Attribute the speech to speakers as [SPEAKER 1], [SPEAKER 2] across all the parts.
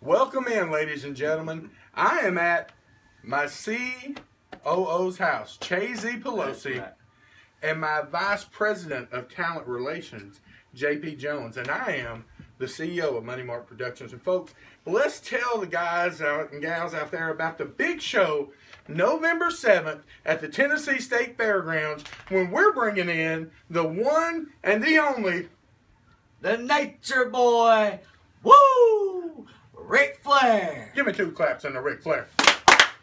[SPEAKER 1] Welcome in, ladies and gentlemen. I am at my COO's house, Chazy Pelosi, and my Vice President of Talent Relations, JP Jones, and I am the CEO of Money Mark Productions. And folks, let's tell the guys and gals out there about the big show November 7th at the Tennessee State Fairgrounds, when we're bringing in the one and the only,
[SPEAKER 2] the Nature Boy, woo, Ric Flair.
[SPEAKER 1] Give me two claps on the Ric Flair.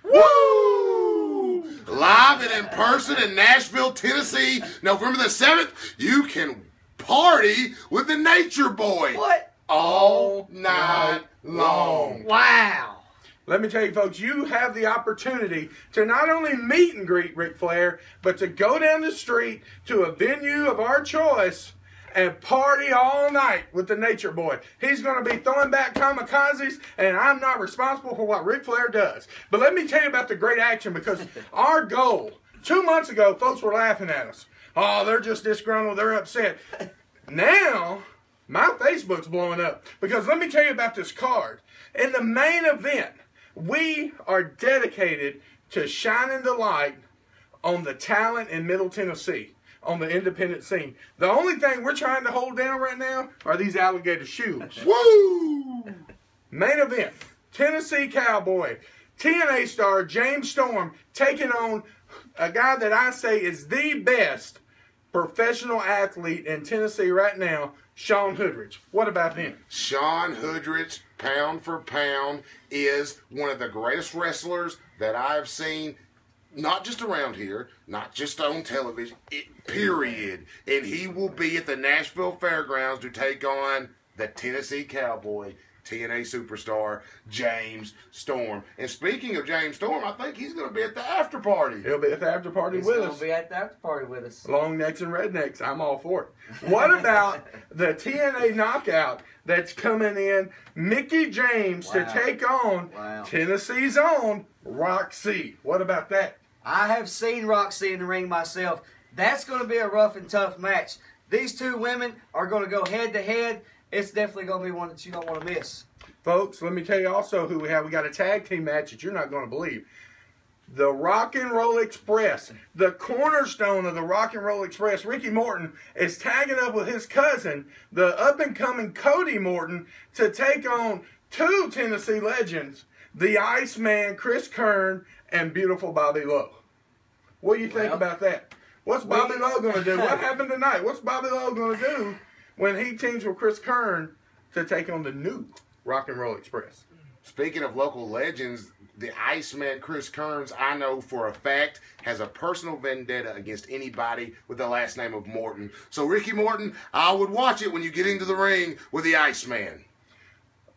[SPEAKER 3] Woo! Live and in person in Nashville, Tennessee, November the 7th, you can party with the Nature Boy.
[SPEAKER 2] What?
[SPEAKER 3] All night long.
[SPEAKER 2] Wow.
[SPEAKER 1] Let me tell you, folks, you have the opportunity to not only meet and greet Ric Flair, but to go down the street to a venue of our choice and party all night with the Nature Boy. He's going to be throwing back kamikazes, and I'm not responsible for what Ric Flair does. But let me tell you about the great action, because our goal, 2 months ago, folks were laughing at us. Oh, they're just disgruntled, they're upset. Now, my Facebook's blowing up, because let me tell you about this card. In the main event, we are dedicated to shining the light on the talent in Middle Tennessee, on the independent scene. The only thing we're trying to hold down right now are these alligator shoes.
[SPEAKER 3] Woo!
[SPEAKER 1] Main event, Tennessee Cowboy, TNA star James Storm taking on a guy that I say is the best professional athlete in Tennessee right now, Shawn Hoodridge. What about him?
[SPEAKER 3] Shawn Hoodridge, pound for pound, is one of the greatest wrestlers that I've seen, not just around here, not just on television, period. And he will be at the Nashville Fairgrounds to take on the Tennessee Cowboy, TNA superstar, James Storm. And speaking of James Storm, I think he's going to be at the after party.
[SPEAKER 1] He'll be at the after party with us.
[SPEAKER 2] He'll be at the after party with us.
[SPEAKER 1] Long necks and rednecks, I'm all for it. What about the TNA knockout that's coming in, Mickie James, to take on Tennessee's own Roxy? What about that?
[SPEAKER 2] I have seen Roxy in the ring myself. That's going to be a rough and tough match. These two women are going to go head to head. It's definitely going to be one that you don't want to miss.
[SPEAKER 1] Folks, let me tell you also who we have. We got a tag team match that you're not going to believe. The Rock and Roll Express, the cornerstone of the Rock and Roll Express, Ricky Morton, is tagging up with his cousin, the up-and-coming Cody Morton, to take on two Tennessee legends, the Iceman, Chris Kern, and beautiful Bobby Lowe. What do you think about that? What's Bobby Lowe going to do? What happened tonight? What's Bobby Lowe going to do when he teams with Chris Kern to take on the new Rock and Roll Express?
[SPEAKER 3] Speaking of local legends, the Iceman, Chris Kearns, I know for a fact, has a personal vendetta against anybody with the last name of Morton. So, Ricky Morton, I would watch it when you get into the ring with the Iceman.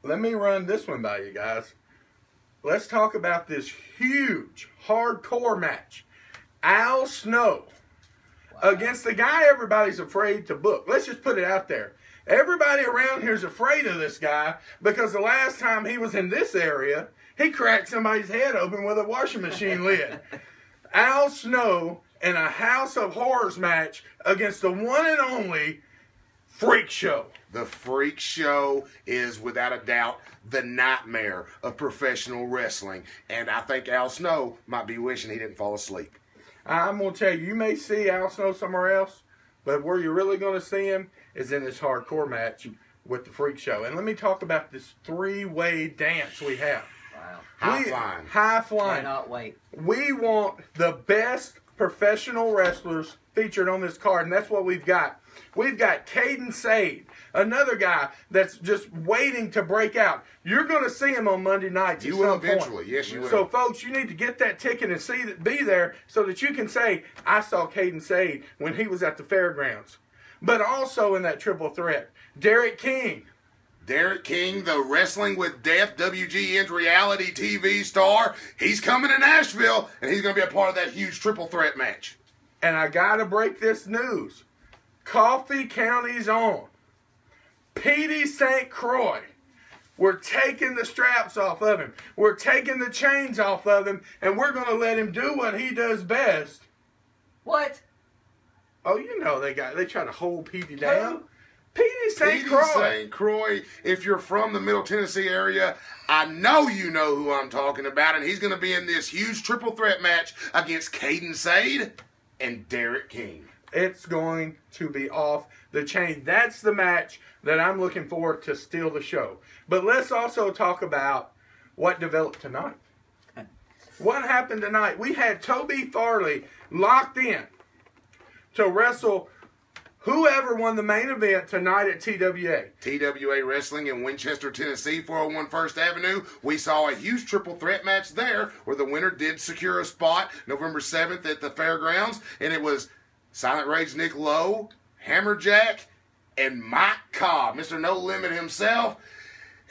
[SPEAKER 1] Let me run this one by you guys. Let's talk about this huge, hardcore match. Al Snow against the guy everybody's afraid to book. Let's just put it out there. Everybody around here is afraid of this guy because the last time he was in this area, he cracked somebody's head open with a washing machine lid. Al Snow in a House of Horrors match against the one and only Freak Show.
[SPEAKER 3] The Freak Show is, without a doubt, the nightmare of professional wrestling. And I think Al Snow might be wishing he didn't fall asleep.
[SPEAKER 1] I'm going to tell you, you may see Al Snow somewhere else, but where you're really going to see him is in this hardcore match with the Freak Show. And let me talk about this three-way dance we have.
[SPEAKER 2] Wow.
[SPEAKER 3] High
[SPEAKER 1] flying.
[SPEAKER 2] Cannot wait.
[SPEAKER 1] We want the best professional wrestlers featured on this card, and that's what we've got. We've got Caden Sade, another guy that's just waiting to break out. You're going to see him on Monday nights.
[SPEAKER 3] You will eventually. Yes, you will.
[SPEAKER 1] So, folks, you need to get that ticket and be there so that you can say, I saw Caden Sade when he was at the fairgrounds. But also in that triple threat, Derek King.
[SPEAKER 3] Derek King, the Wrestling with Death, WGN's reality TV star. He's coming to Nashville, and he's going to be a part of that huge triple threat match.
[SPEAKER 1] And I got to break this news. Coffee County's own Petey St. Croix. We're taking the straps off of him. We're taking the chains off of him, and we're going to let him do what he does best.
[SPEAKER 2] What?
[SPEAKER 1] Oh, you know they try to hold Petey down. Petey St.
[SPEAKER 3] Petey
[SPEAKER 1] Croix.
[SPEAKER 3] St. Croix. If you're from the Middle Tennessee area, I know you know who I'm talking about, and he's going to be in this huge triple threat match against Caden Sade and Derek King.
[SPEAKER 1] It's going to be off the chain. That's the match that I'm looking for to steal the show. But let's also talk about what developed tonight. What happened tonight? We had Toby Farley locked in to wrestle whoever won the main event tonight at TWA.
[SPEAKER 3] TWA Wrestling in Winchester, Tennessee, 401 First Avenue. We saw a huge triple threat match there where the winner did secure a spot November 7th at the fairgrounds, and it was Silent Rage Nick Lowe, Hammerjack, and Mike Cobb, Mr. No Limit himself.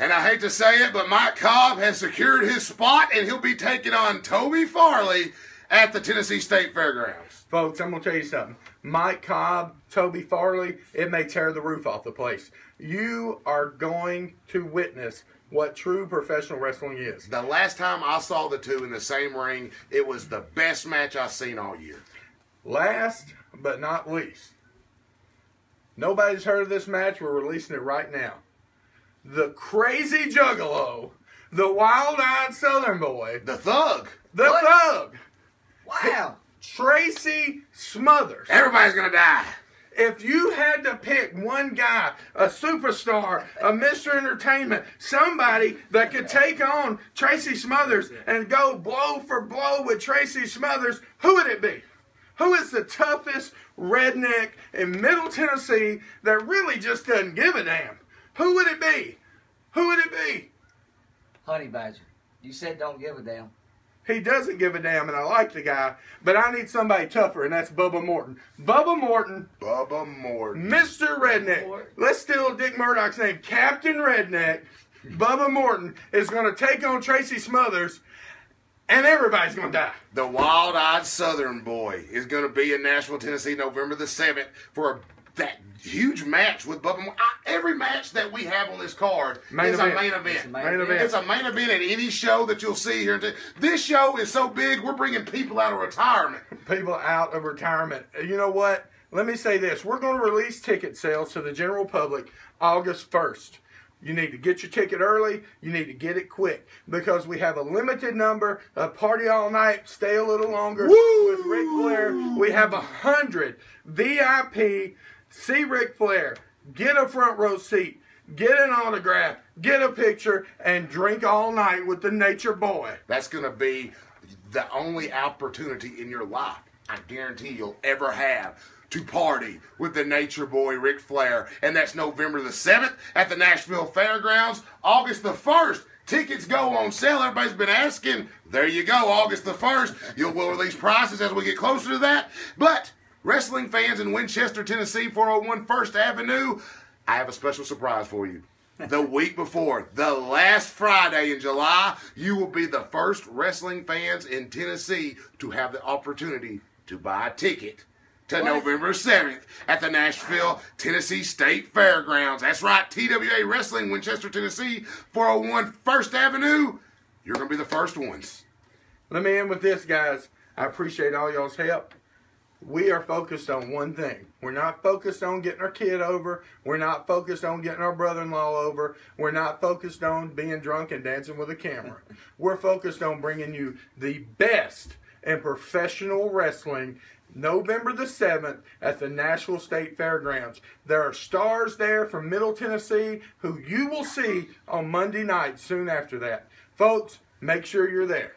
[SPEAKER 3] And I hate to say it, but Mike Cobb has secured his spot, and he'll be taking on Toby Farley at the Tennessee State Fairgrounds.
[SPEAKER 1] Folks, I'm going to tell you something. Mike Cobb, Toby Farley, it may tear the roof off the place. You are going to witness what true professional wrestling is.
[SPEAKER 3] The last time I saw the two in the same ring, it was the best match I've seen all year.
[SPEAKER 1] Last but not least, nobody's heard of this match. We're releasing it right now. The Crazy Juggalo, the Wild-Eyed Southern Boy,
[SPEAKER 3] The Thug.
[SPEAKER 1] the
[SPEAKER 2] What?
[SPEAKER 1] Thug,
[SPEAKER 2] Wow.
[SPEAKER 1] Tracy Smothers.
[SPEAKER 3] Everybody's going to die.
[SPEAKER 1] If you had to pick one guy, a superstar, a Mr. Entertainment, somebody that could take on Tracy Smothers and go blow for blow with Tracy Smothers, who would it be? Who is the toughest redneck in Middle Tennessee that really just doesn't give a damn? Who would it be? Who would it be?
[SPEAKER 2] Honey Badger. You said don't give a damn.
[SPEAKER 1] He doesn't give a damn, and I like the guy, but I need somebody tougher, and that's Bubba Morton. Bubba Morton,
[SPEAKER 3] Bubba Morton.
[SPEAKER 1] Mr. Redneck. Let's steal Dick Murdoch's name. Captain Redneck, Bubba Morton, is going to take on Tracy Smothers, and everybody's going to die.
[SPEAKER 3] The Wild-Eyed Southern Boy is going to be in Nashville, Tennessee, November the 7th for that huge match with Bubba Morton. Every match that we have on this card
[SPEAKER 1] Main
[SPEAKER 3] is
[SPEAKER 1] event.
[SPEAKER 3] a main
[SPEAKER 2] It's a
[SPEAKER 3] event.
[SPEAKER 2] main
[SPEAKER 1] Main
[SPEAKER 2] event.
[SPEAKER 1] event.
[SPEAKER 3] It's a main event at any show that you'll see here. This show is so big, we're bringing people out of retirement.
[SPEAKER 1] People out of retirement. You know what? Let me say this. We're going to release ticket sales to the general public August 1st. You need to get your ticket early. You need to get it quick because we have a limited number of Party All Night, Stay a Little Longer with Ric Flair. We have 100 VIP, see Ric Flair, get a front row seat, get an autograph, get a picture, and drink all night with the Nature Boy.
[SPEAKER 3] That's going to be the only opportunity in your life, I guarantee you'll ever have, to party with the Nature Boy Ric Flair. And that's November the 7th at the Nashville Fairgrounds. August the 1st, tickets go on sale. Everybody's been asking. There you go, August the 1st. We'll release prices as we get closer to that. But wrestling fans in Winchester, Tennessee, 401 First Avenue, I have a special surprise for you. The week before, the last Friday in July, you will be the first wrestling fans in Tennessee to have the opportunity to buy a ticket to November 7th at the Nashville, Tennessee State Fairgrounds. That's right, TWA Wrestling, Winchester, Tennessee, 401 First Avenue. You're going to be the first ones.
[SPEAKER 1] Let me end with this, guys. I appreciate all y'all's help. We are focused on one thing. We're not focused on getting our kid over. We're not focused on getting our brother-in-law over. We're not focused on being drunk and dancing with a camera. We're focused on bringing you the best in professional wrestling November the 7th at the Nashville State Fairgrounds. There are stars there from Middle Tennessee who you will see on Monday night soon after that. Folks, make sure you're there.